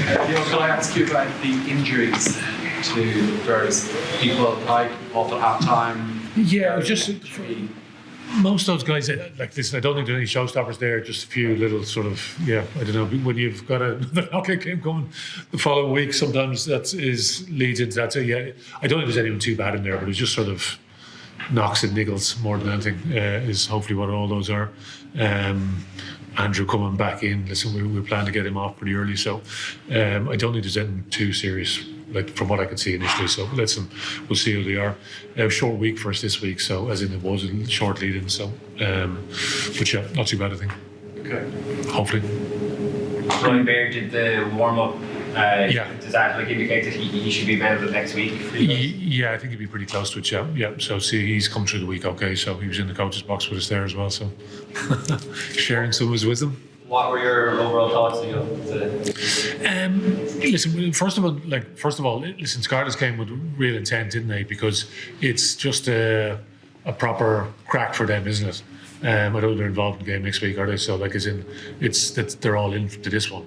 Leo, can I ask you about the injuries to various people? Like off at half time? Yeah, it was just most of those guys. Like, listen, I don't think there are any showstoppers there. Just a few little sort of, I don't know. When you've got a knockout game coming the following week, sometimes that leads into that. So I don't think there's anyone too bad in there, but it's just sort of knocks and niggles more than anything. Is hopefully what all those are. Andrew coming back in. Listen, we plan to get him off pretty early, so I don't think there's anything too serious, like from what I could see initially. So we'll see how they are. A short week for us this week, so as in it was a short lead in. So, but yeah, not too bad, I think. Okay. Hopefully. Ryan Baird did the warm up. Yeah. Does that indicate that he should be available next week? Yeah, I think he'd be pretty close to it. Yeah. So he's come through the week okay. So he was in the coach's box with us there as well. So sharing some of his wisdom. What were your overall thoughts? Listen, first of all, Scarlets came with real intent, didn't they? Because it's just a proper crack for them, isn't it? I know they're involved in the game next week, are they? So, it's that they're all into this one,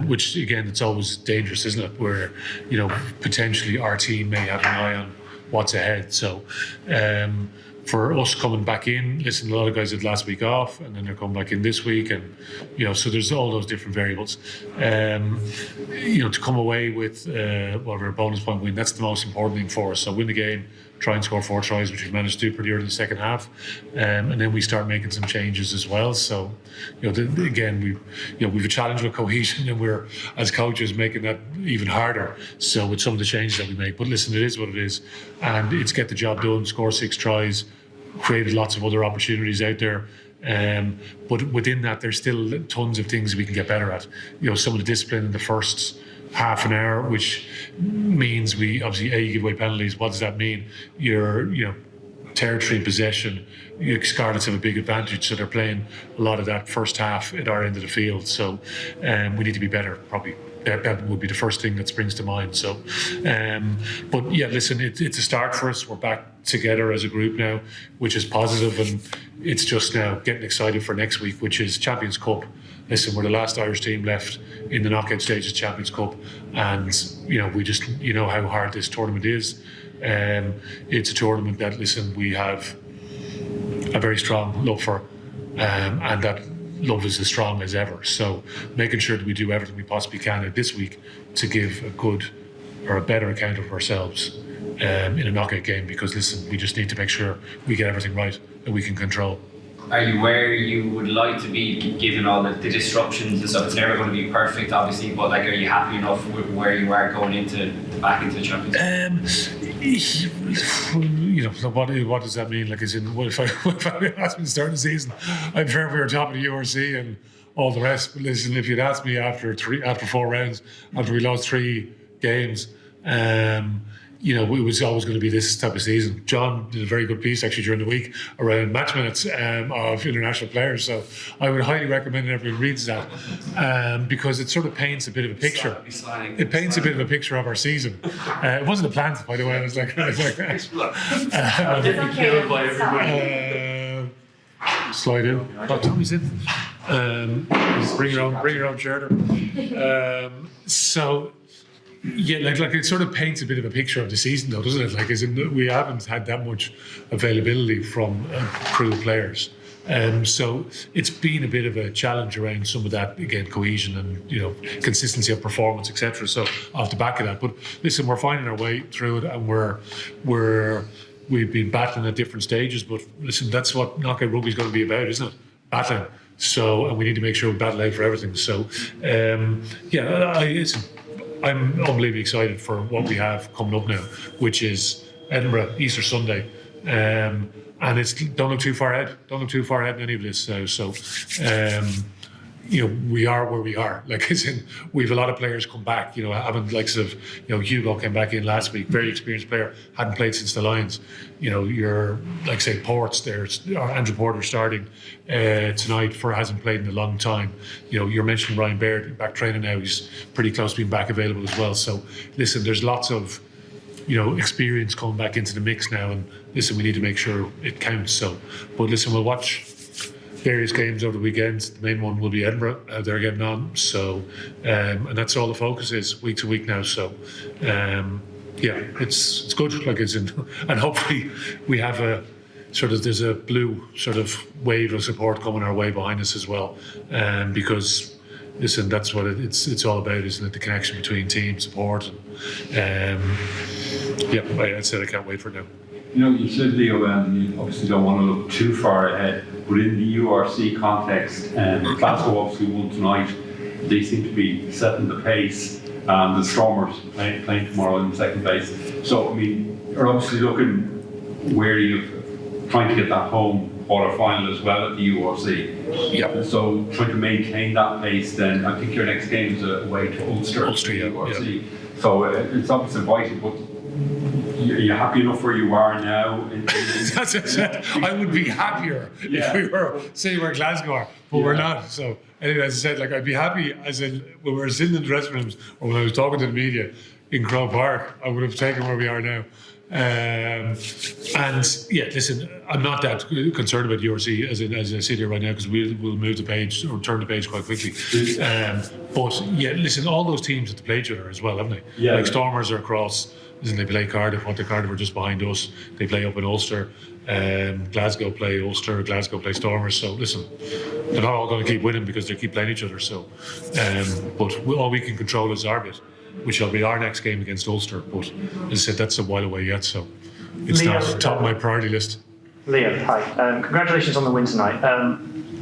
which again, it's always dangerous, isn't it? Where potentially our team may have an eye on what's ahead. So, for us coming back in, listen, a lot of guys had last week off, and then they're coming back in this week, and so there's all those different variables. To come away with whatever a bonus point win, that's the most important thing for us. So win the game, try and score 4 tries, which we managed to do pretty early in the second half, and then we start making some changes as well. So, again, we've a challenge with cohesion, and we're as coaches making that even harder. So with some of the changes that we make, but listen, it is what it is, and it's get the job done, score 6 tries, created lots of other opportunities out there. But within that, there's still tons of things we can get better at. Some of the discipline in the first half an hour, which means we obviously you give away penalties. What does that mean? Your territory possession. Scarlets have a big advantage, so they're playing a lot of that first half at our end of the field. So we need to be better, probably. That would be the first thing that springs to mind. So, but yeah, listen, it's a start for us. We're back together as a group now, which is positive, and it's just now getting excited for next week, which is Champions Cup. Listen, we're the last Irish team left in the knockout stages of Champions Cup, and we just how hard this tournament is. It's a tournament that, listen, we have a very strong love for, and that love is as strong as ever. So making sure that we do everything we possibly can this week to give a good or a better account of ourselves in a knockout game, because listen, we just need to make sure we get everything right that we can control. Are you where you would like to be given all the disruptions and stuff? It's never going to be perfect, obviously, but are you happy enough with where you are going back into the Champions League? What does that mean? If I asked me to start the season, I'm sure we were top of the URC and all the rest. But listen, if you'd asked me after 4 rounds, after we lost 3 games, it was always going to be this type of season. John did a very good piece actually during the week around match minutes of international players. So I would highly recommend everyone reads that because it sort of paints a bit of a picture. It paints a bit of a picture of our season. It wasn't a plan, by the way. I was like slide in. Oh, Tommy's in. Bring your own chair. So. Yeah, it sort of paints a bit of a picture of the season, though, doesn't it? We haven't had that much availability from crew players, so it's been a bit of a challenge around some of that, again, cohesion and consistency of performance, etc. So off the back of that, but listen, we're finding our way through it, and we've been battling at different stages. But listen, that's what knockout rugby is going to be about, isn't it? Battling. So, and we need to make sure we battle out for everything. So, I'm unbelievably excited for what we have coming up now, which is Edinburgh, Easter Sunday. And don't look too far ahead. Don't look too far ahead in any of this. We are where we are. We've a lot of players come back. Having likes of, Hugo came back in last week, very experienced player, hadn't played since the Lions. You're Ports. There's Andrew Porter starting tonight hasn't played in a long time. You're mentioning Ryan Baird back training now. He's pretty close to being back available as well. So listen, there's lots of experience coming back into the mix now, and listen, we need to make sure it counts. So, but listen, we'll watch various games over the weekend. The main one will be Edinburgh. They're getting on. So, and that's all the focus is week to week now. So, it's good. Like and hopefully we have there's a blue sort of wave of support coming our way behind us as well. Because listen, that's what it's all about, isn't it? The connection between team support. And, I said I can't wait for it now. You said, Leo, you obviously don't want to look too far ahead, but in the URC context, Glasgow obviously won tonight. They seem to be setting the pace. The Stormers playing tomorrow in second place. So, you're obviously looking where you're trying to get that home quarter final as well at the URC. Yeah. So, trying to maintain that pace, then I think your next game is away to Ulster. Ulster, URC. Yeah. So, it's obviously vital, but you're happy enough where you are now? That's it. I would be happier if we were, say, where Glasgow are, but we're not. So, anyway, as I said, I'd be happy when we were sitting in the dressing rooms or when I was talking to the media in Croke Park, I would have taken where we are now. Listen, I'm not that concerned about URC as I sit here right now because we'll move the page or turn the page quite quickly. Listen, all those teams have to play each other as well, haven't they? Yeah. Like Stormers are across. Listen, they play Cardiff. Cardiff are just behind us. They play up in Ulster. Glasgow play Ulster. Glasgow play Stormers. So listen, they're not all going to keep winning because they keep playing each other. So, but all we can control is our bit, which will be our next game against Ulster. But as I said, that's a while away yet, so it's Leo, not top of my priority list. Leo, hi. Congratulations on the win tonight.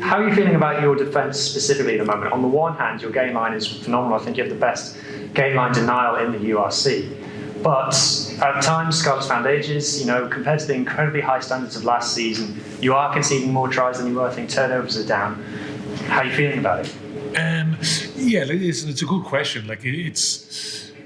How are you feeling about your defence specifically at the moment? On the one hand, your game line is phenomenal. I think you have the best game line denial in the URC. But at times, Scarlets found edges, compared to the incredibly high standards of last season, you are conceding more tries than you were. I think turnovers are down. How are you feeling about it? It's a good question.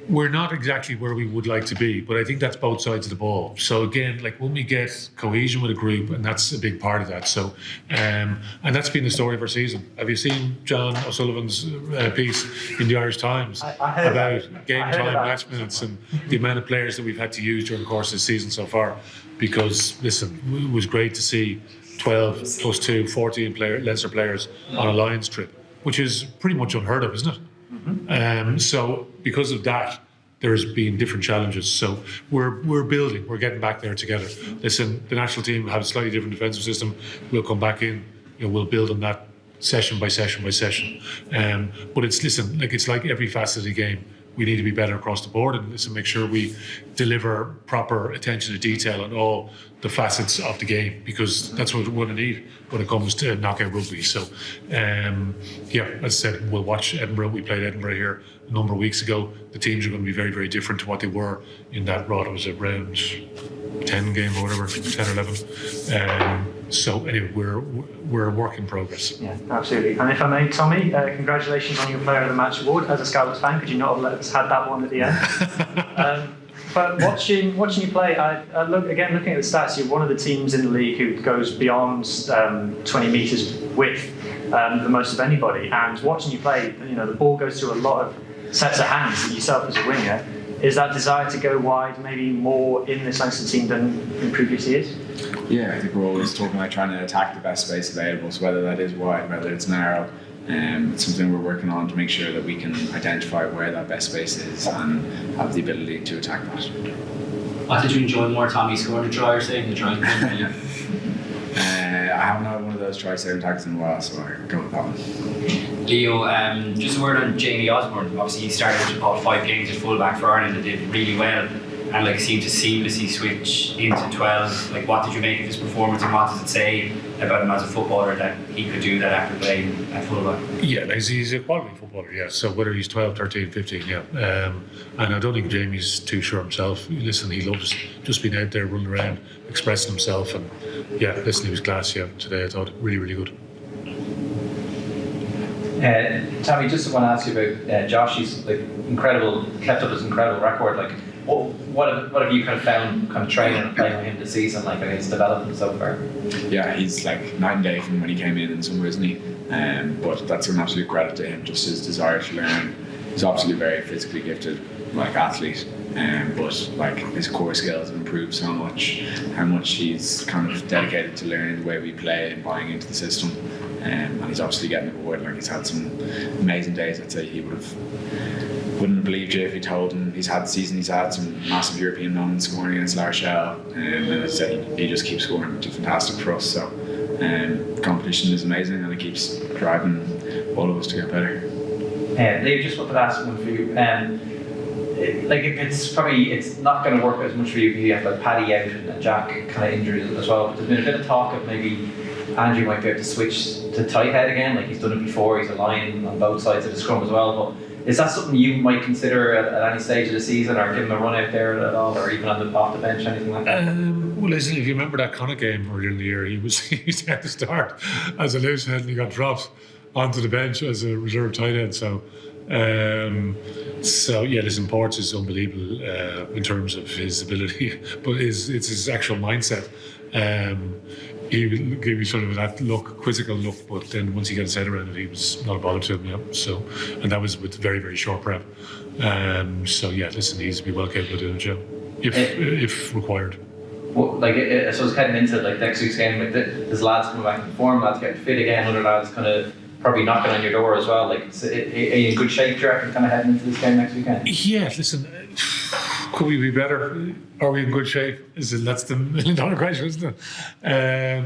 We're not exactly where we would like to be, but I think that's both sides of the ball. So again, when we get cohesion with a group, and that's a big part of that. So, and that's been the story of our season. Have you seen John O'Sullivan's piece in the Irish Times about game time, match minutes, and the amount of players that we've had to use during the course of the season so far? Because listen, it was great to see 12 plus 2, 14 Leinster players on a Lions trip, which is pretty much unheard of, isn't it? So because of that, there's been different challenges. So we're building, we're getting back there together. Listen, the national team have a slightly different defensive system. We'll come back in, we'll build on that session by session by session. But it's like every facet of the game. We need to be better across the board and make sure we deliver proper attention to detail on all the facets of the game, because that's what we're going to need when it comes to knockout rugby. So, as I said, we'll watch Edinburgh. We played Edinburgh here a number of weeks ago. The teams are going to be very, very different to what they were in that round. It was a round 10 game or whatever, 10 or 11. So anyway, we're a work in progress. Yeah, absolutely. And if I may, Tommy, congratulations on your Player of the Match award. As a Scarlets fan, could you not have let us have that one at the end? But watching you play, looking at the stats, you're one of the teams in the league who goes beyond 20 metres width the most of anybody. And watching you play, the ball goes through a lot of sets of hands. Yourself as a winger, is that desire to go wide maybe more in this Leinster team than in previous years? Yeah, I think we're always talking about trying to attack the best space available, so whether that is wide, whether it's narrow, it's something we're working on to make sure that we can identify where that best space is and have the ability to attack that. What did you enjoy more, Tommy, scoring a try or saving a try? I haven't had one of those try-saving tackles in a while, so I'll go with that one. Leo, just a word on Jamie Osborne. Obviously, he started about 5 games at fullback for Ireland and did really well, and seemed to seamlessly switch into 12. What did you make of his performance, and what does it say about him as a footballer that he could do that after playing at fullback? Yeah, he's a quality footballer, yeah. So whether he's 12, 13, 15, yeah. And I don't think Jamie's too sure himself. Listen, he loves just being out there, running around, expressing himself, and yeah, listen, he was class, yeah, today. I thought really, really good. Tommy, just want to ask you about Josh. He's incredible, kept up his incredible record. What have you found training and playing with him this season, his development so far? Yeah, he's night and day from when he came in some ways, isn't he? But that's an absolute credit to him, just his desire to learn. He's obviously very physically gifted, athlete, But like his core skills have improved so much, how much he's kind of dedicated to learning the way we play and buying into the system. And he's obviously getting aboard. Like he's had some amazing days. I'd say he wouldn't have believed you if he told him he's had the season he's had, some massive European moments scoring against La Rochelle, and as I said, he just keeps scoring, which is fantastic for us. So competition is amazing, and it keeps driving all of us to get better. Leo, just wanted to ask one for you. Like it's not going to work as much for you because you have like Paddy out and Jack kind of injured as well. But there's been a bit of talk of maybe Andrew might be able to switch to tight head again, like he's done it before. He's a line on both sides of the scrum as well. But is that something you might consider at any stage of the season, or give him a run out there at all, or even off the bench, anything like that? Well, listen, if you remember that Connacht game earlier in the year, he was at the start as a loose head and he got dropped onto the bench as a reserve tight end. So yeah, listen, Ports is unbelievable in terms of his ability, but it's his actual mindset. He would give you sort of that quizzical look, but then once he got his head around it, he was not a bother to him. Yeah. So, and that was with very, very short prep. So yeah, listen, he's be well capable of doing the job if required. Well, like so, it's heading into like next week's game. Like there's lads coming back in form, lads getting fit again, other lads kind of probably knocking on your door as well. Like, are you in good shape, do you reckon, kind of heading into this game next weekend? Yeah, listen. Could we be better? Are we in good shape? That's the $1 million question, isn't it?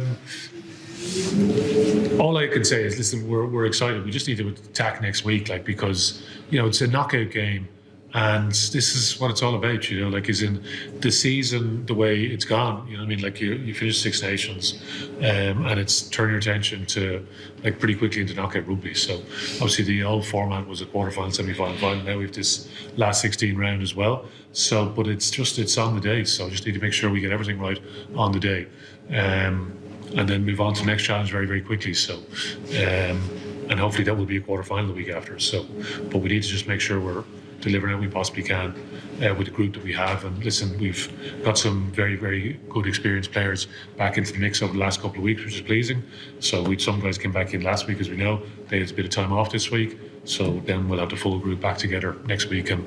All I can say is, listen, we're excited. We just need to attack next week, like, because it's a knockout game, and this is what it's all about. Like, is in the season the way it's gone. You know what I mean? Like, you finish Six Nations, and it's turn your attention to like pretty quickly into knockout rugby. So obviously the old format was a quarterfinal, semi-final, final. Now we have this last 16 round as well. So, but it's on the day. So just need to make sure we get everything right on the day, and then move on to the next challenge very, very quickly. So, and hopefully that will be a quarterfinal the week after. So, but we need to just make sure we're delivering what we possibly can with the group that we have. And listen, we've got some very, very good experienced players back into the mix over the last couple of weeks, which is pleasing. So some guys came back in last week, as we know. They had a bit of time off this week. So then we'll have the full group back together next week and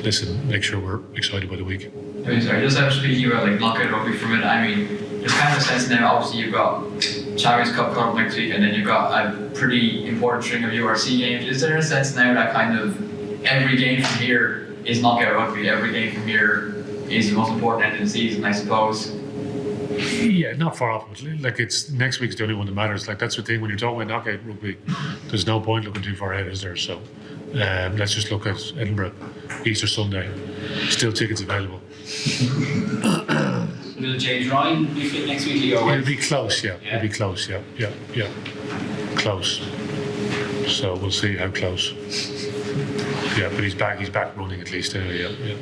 listen, make sure we're excited by the week. Sorry, just speaking about like knockout rugby for a minute, I mean, there's kind of a sense now, obviously you've got Champions Cup coming up next week and then you've got a pretty important string of URC games. Is there a sense now that kind of every game from here is knockout rugby, every game from here is the most important end of the season, I suppose? Yeah, not far off. Like, it's next week's the only one that matters. Like, that's the thing when you're talking about knockout rugby. There's no point looking too far ahead, is there? So let's just look at Edinburgh, Easter Sunday. Still tickets available. Will James Ryan be fit next week, Leo? It'll be close, yeah. It'll be close, yeah. Close. So we'll see how close. Yeah, but he's back running at least anyway, yeah.